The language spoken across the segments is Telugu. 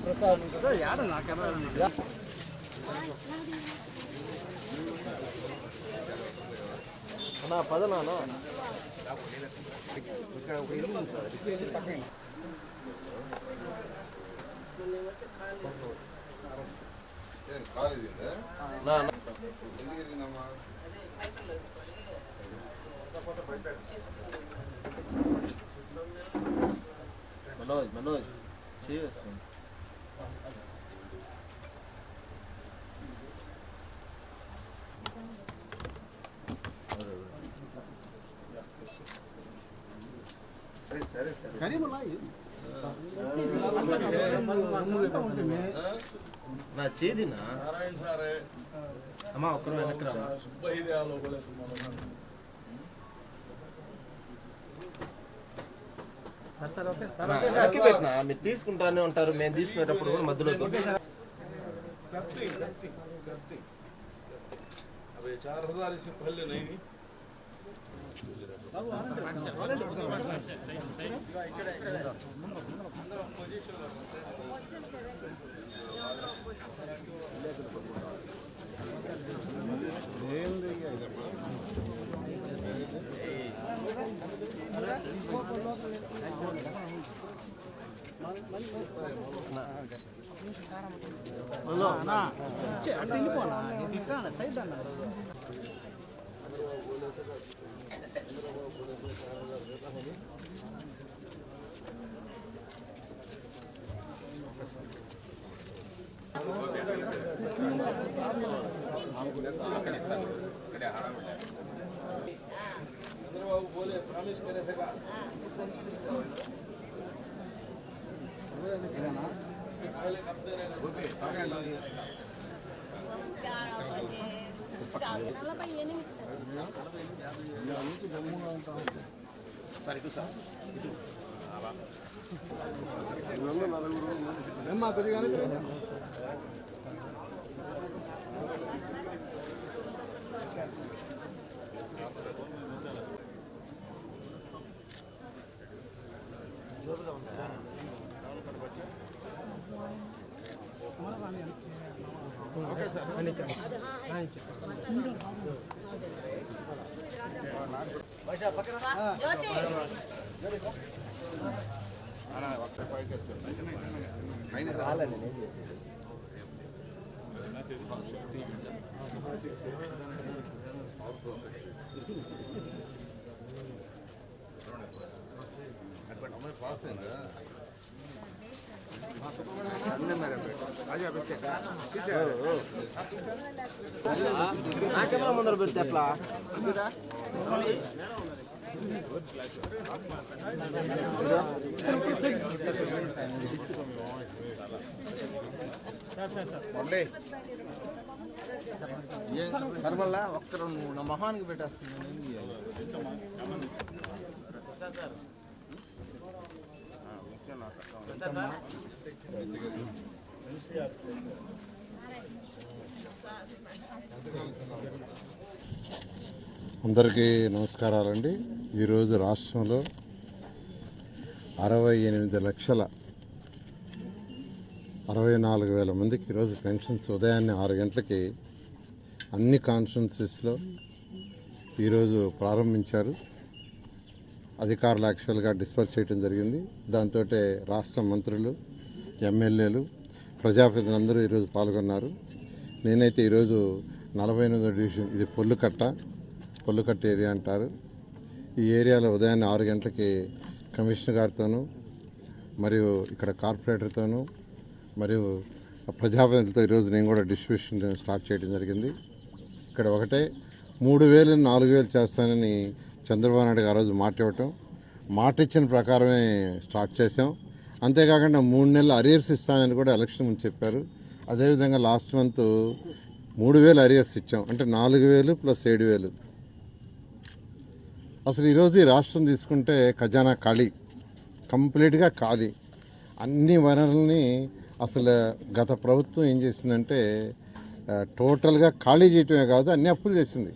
ప్రసాద్ యాడ నా కెమెరా అన్నా పదనానా ఇక్కడ ఒక ఇల్లు ఉంది సార్ పక్కన మనోజ్ చేస్తాను నా చేదినా నారాయణ సారే అమ్మా ఒక్కరు వెనక్కి రా మీరు తీసుకుంటానే ఉంటారు మేము తీసుకునేటప్పుడు కూడా మధ్యలో अबे 4000 इससे पहले नहीं సైడ్ అన్న चंद्रबाबू बोले प्रॉमिस करे थे का पहले कब दे रहे ओके ఓకే సార్ पास है ना నా కెమెరా ముందర పెడితే ఎట్లా కర్మల్లా ఒక్కరు నువ్వు నా మొహానికి పెట్టేస్తున్నాను అందరికీ నమస్కారాలండి. ఈరోజు రాష్ట్రంలో 68,64,000 మందికి ఈరోజు పెన్షన్స్ ఉదయాన్నే 6 గంటలకి అన్ని కాన్స్టిట్యున్సీస్లో ఈరోజు ప్రారంభించారు. అధికారులు యాక్చువల్గా డిస్పర్స్ చేయడం జరిగింది. దాంతో రాష్ట్ర మంత్రులు, ఎమ్మెల్యేలు, ప్రజాప్రతినిధులందరూ ఈరోజు పాల్గొన్నారు. నేనైతే ఈరోజు 48వ డివిజన్, ఇది పొల్లుకట్ట ఏరియా అంటారు. ఈ ఏరియాలో ఉదయాన్నే 6 గంటలకి కమిషనర్ గారితోనూ మరియు ఇక్కడ కార్పొరేటర్తోనూ మరియు ప్రజాప్రతినిధులతో ఈరోజు నేను కూడా డిస్ట్రిబ్యూషన్ స్టార్ట్ చేయడం జరిగింది. ఇక్కడ ఒకటే 3,000 4,000 చేస్తానని చంద్రబాబు నాయుడు ఆ రోజు మాట ఇవ్వటం, మాట ఇచ్చిన ప్రకారమే స్టార్ట్ చేసాం. అంతేకాకుండా 3 నెలలు అరియర్స్ ఇస్తానని కూడా ఎలక్షన్ ముందు చెప్పారు. అదేవిధంగా లాస్ట్ మంత్ 3,000 అరియర్స్ ఇచ్చాం, అంటే 4,000 ప్లస్ 7,000. అసలు ఈరోజు ఈ రాష్ట్రం తీసుకుంటే ఖజానా ఖాళీ, కంప్లీట్గా ఖాళీ. అన్ని వనరుల్ని అసలు గత ప్రభుత్వం ఏం చేసిందంటే టోటల్గా ఖాళీ చేయటమే కాదు, అన్ని అప్పులు చేసింది.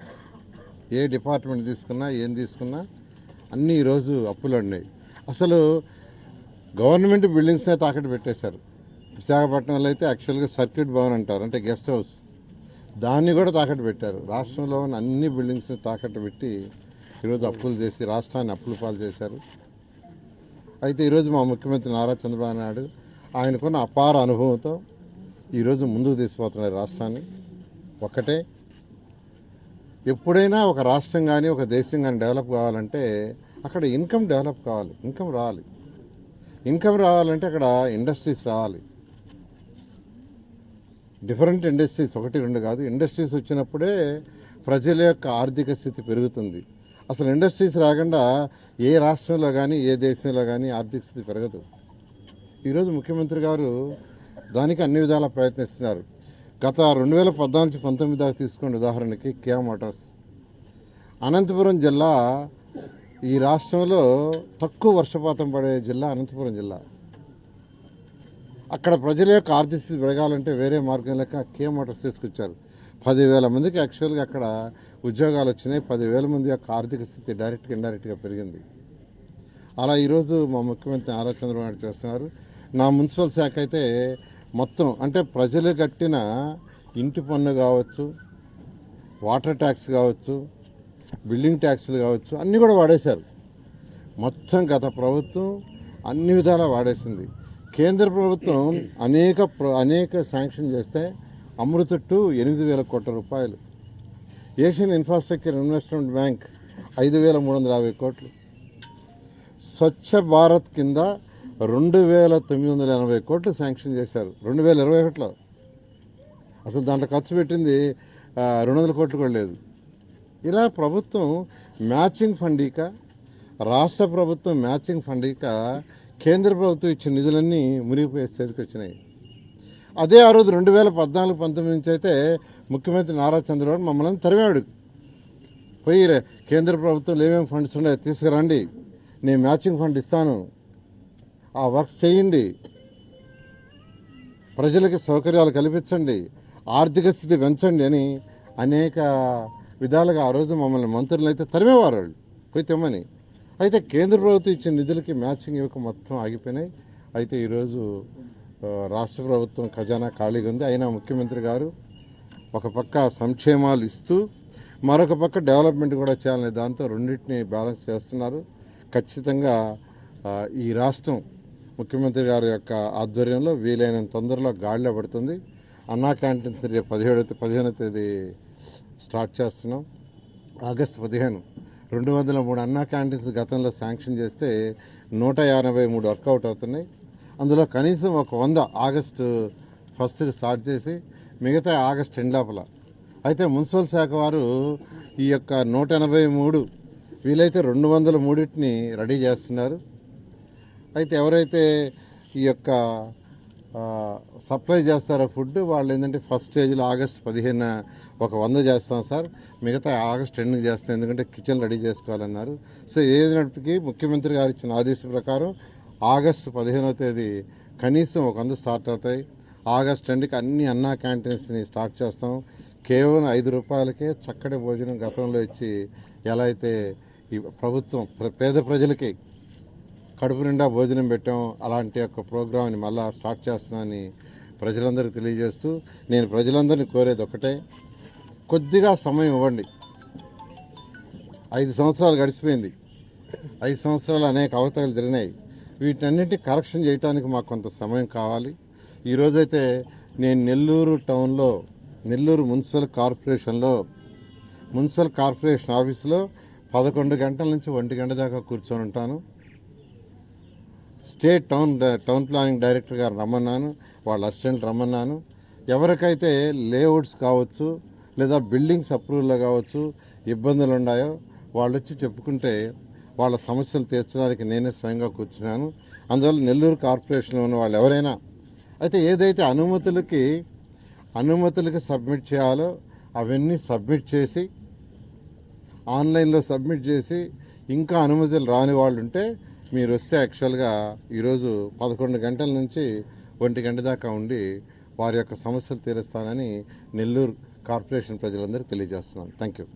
ఏ డిపార్ట్మెంట్ తీసుకున్నా ఏం తీసుకున్నా అన్నీ ఈరోజు అప్పులు ఉన్నాయి. అసలు గవర్నమెంట్ బిల్డింగ్స్నే తాకట్టు పెట్టేశారు. విశాఖపట్నంలో అయితే యాక్చువల్గా సర్క్యూట్ భవన్ అంటారు, అంటే గెస్ట్ హౌస్, దాన్ని కూడా తాకట్టు పెట్టారు. రాష్ట్రంలో ఉన్న అన్ని బిల్డింగ్స్ని తాకట్టు పెట్టి ఈరోజు అప్పులు చేసి రాష్ట్రాన్ని అప్పుల పాలు చేశారు. అయితే ఈరోజు మా ముఖ్యమంత్రి నారా చంద్రబాబు నాయుడు ఆయనకున్న అపార అనుభవంతో ఈరోజు ముందుకు తీసుకుపోతున్నారు రాష్ట్రాన్ని. ఒక్కటే, ఎప్పుడైనా ఒక రాష్ట్రం కానీ ఒక దేశం కానీ డెవలప్ కావాలంటే అక్కడ ఇన్కమ్ డెవలప్ కావాలి, ఇన్కమ్ రావాలి. ఇన్కమ్ రావాలంటే అక్కడ ఇండస్ట్రీస్ రావాలి. డిఫరెంట్ ఇండస్ట్రీస్, 1-2 కాదు, ఇండస్ట్రీస్ వచ్చినప్పుడే ప్రజల యొక్క ఆర్థిక స్థితి పెరుగుతుంది. అసలు ఇండస్ట్రీస్ రాకుండా ఏ రాష్ట్రంలో కానీ ఏ దేశంలో కానీ ఆర్థిక స్థితి పెరగదు. ఈరోజు ముఖ్యమంత్రి గారు దానికి అన్ని విధాలా ప్రయత్నిస్తున్నారు. గత 2014-19 దాకా తీసుకోండి ఉదాహరణకి, కియా మోటార్స్. అనంతపురం జిల్లా ఈ రాష్ట్రంలో తక్కువ వర్షపాతం పడే జిల్లా అనంతపురం జిల్లా. అక్కడ ప్రజల యొక్క ఆర్థిక స్థితి పెరగాలంటే వేరే మార్గం లేక కియా మోటార్స్ తీసుకొచ్చారు. 10,000 మందికి యాక్చువల్గా అక్కడ ఉద్యోగాలు వచ్చినాయి. 10,000 మంది యొక్క ఆర్థిక స్థితి డైరెక్ట్గా ఇండైరెక్ట్గా పెరిగింది. అలా ఈరోజు మా ముఖ్యమంత్రి నారా చంద్రబాబు నాయుడు చేస్తున్నారు. నా మున్సిపల్ శాఖ అయితే మొత్తం, అంటే ప్రజలు కట్టిన ఇంటి పన్ను కావచ్చు, వాటర్ ట్యాక్స్ కావచ్చు, బిల్డింగ్ ట్యాక్స్లు కావచ్చు, అన్నీ కూడా వాడేశారు. మొత్తం గత ప్రభుత్వం అన్ని విధాలా వాడేసింది. కేంద్ర ప్రభుత్వం అనేక శాంక్షన్ చేస్తే అమృత 2 8,000 కోట్ల రూపాయలు, ఏషియన్ ఇన్ఫ్రాస్ట్రక్చర్ ఇన్వెస్ట్మెంట్ బ్యాంక్ 5,350 కోట్లు, స్వచ్ఛ భారత్ కింద 2,980 కోట్లు శాంక్షన్ చేశారు 2021లో. అసలు దాంట్లో ఖర్చు పెట్టింది 200 కోట్లు కూడా లేదు. ఇలా ప్రభుత్వం మ్యాచింగ్ ఫండీక, రాష్ట్ర ప్రభుత్వం మ్యాచింగ్ ఫండీక కేంద్ర ప్రభుత్వం ఇచ్చిన నిధులన్నీ మునిగిపోయే స్థితికి వచ్చినాయి. అదే ఆ రోజు 2014-19 నుంచి అయితే ముఖ్యమంత్రి నారా చంద్రబాబు మమ్మల్ని తరిమాడు. పోయి కేంద్ర ప్రభుత్వంలో ఏమేమి ఫండ్స్ ఉన్నాయో తీసుకురండి, నేను మ్యాచింగ్ ఫండ్ ఇస్తాను, ఆ వర్క్స్ చేయండి, ప్రజలకి సౌకర్యాలు కల్పించండి, ఆర్థిక స్థితి పెంచండి అని అనేక విధాలుగా ఆ రోజు మమ్మల్ని మంత్రులు అయితే తరిమేవారు వాళ్ళు పోయి తెమ్మని. అయితే కేంద్ర ప్రభుత్వం ఇచ్చిన నిధులకి మ్యాచింగ్ ఇవ్వక మొత్తం ఆగిపోయినాయి. అయితే ఈరోజు రాష్ట్ర ప్రభుత్వం ఖజానా ఖాళీగా ఉంది. అయినా ముఖ్యమంత్రి గారు ఒక పక్క సంక్షేమాలు ఇస్తూ మరొక పక్క డెవలప్మెంట్ కూడా చేయాలనే దాంతో రెండింటిని బ్యాలెన్స్ చేస్తున్నారు. ఖచ్చితంగా ఈ రాష్ట్రం ముఖ్యమంత్రి గారి యొక్క ఆధ్వర్యంలో వీలైనంత తొందరలో గాడిలో పడుతుంది. అన్నా క్యాంటీన్స్ రేపు 15వ తేదీ స్టార్ట్ చేస్తున్నాం. ఆగస్టు 15 203 అన్నా క్యాంటీన్స్ గతంలో శాంక్షన్ చేస్తే 153 వర్కౌట్ అవుతున్నాయి. అందులో కనీసం ఒక 100 ఆగస్టు 1 స్టార్ట్ చేసి మిగతా ఆగస్టు 2 లోపల. అయితే మున్సిపల్ శాఖ వారు ఈ యొక్క 183 వీలైతే 203ని రెడీ చేస్తున్నారు. అయితే ఎవరైతే ఈ యొక్క సప్లై చేస్తారో ఫుడ్ వాళ్ళు ఏంటంటే ఫస్ట్ స్టేజ్లో ఆగస్టు 15 ఒక 100 చేస్తాం సార్, మిగతా ఆగస్టు 2 చేస్తాం, ఎందుకంటే కిచెన్ రెడీ చేసుకోవాలన్నారు. సో ఏదైనప్పటికీ ముఖ్యమంత్రి గారు ఇచ్చిన ఆదేశం ప్రకారం ఆగస్టు 15వ తేదీ కనీసం ఒక 100 స్టార్ట్ అవుతాయి. ఆగస్టు 2కి అన్ని అన్నా క్యాంటీన్స్ని స్టార్ట్ చేస్తాం. కేవలం 5 రూపాయలకే చక్కటి భోజనం గతంలో ఇచ్చి ఎలా అయితే ఈ ప్రభుత్వం పేద ప్రజలకి కడుపు నిండా భోజనం పెట్టాం, అలాంటి యొక్క ప్రోగ్రామ్ని మళ్ళా స్టార్ట్ చేస్తున్నానని ప్రజలందరికీ తెలియజేస్తూ నేను ప్రజలందరినీ కోరేది ఒకటే, కొద్దిగా సమయం ఇవ్వండి. 5 సంవత్సరాలు గడిచిపోయింది. 5 సంవత్సరాలు అనేక అవతారాలు జరిగినాయి. వీటన్నిటి కరెక్షన్ చేయడానికి మాకు కొంత సమయం కావాలి. ఈరోజైతే నేను నెల్లూరు టౌన్లో, నెల్లూరు మున్సిపల్ కార్పొరేషన్ ఆఫీసులో 11 గంటల నుంచి 1 గంట దాకా కూర్చొని ఉంటాను. స్టేట్ టౌన్ ప్లానింగ్ డైరెక్టర్ గారు రమ్మన్నాను, వాళ్ళ అసిస్టెంట్ రమ్మన్నాను. ఎవరికైతే లేఅవుట్స్ కావచ్చు లేదా బిల్డింగ్స్ అప్రూవల్లో కావచ్చు ఇబ్బందులు ఉన్నాయో వాళ్ళు వచ్చి చెప్పుకుంటే వాళ్ళ సమస్యలు తీర్చడానికి నేనే స్వయంగా కూర్చున్నాను. అందువల్ల నెల్లూరు కార్పొరేషన్లో ఉన్న వాళ్ళు ఎవరైనా అయితే ఏదైతే అనుమతులకి అనుమతులకి సబ్మిట్ చేయాలో అవన్నీ సబ్మిట్ చేసి ఆన్లైన్లో సబ్మిట్ చేసి ఇంకా అనుమతులు రాని వాళ్ళు ఉంటే మీరు వస్తే యాక్చువల్గా ఈరోజు 11 గంటల నుంచి 1 గంట దాకా ఉండి వారి యొక్క సమస్యలు తీరుస్తానని నెల్లూరు కార్పొరేషన్ ప్రజలందరికీ తెలియజేస్తున్నాను. Thank you.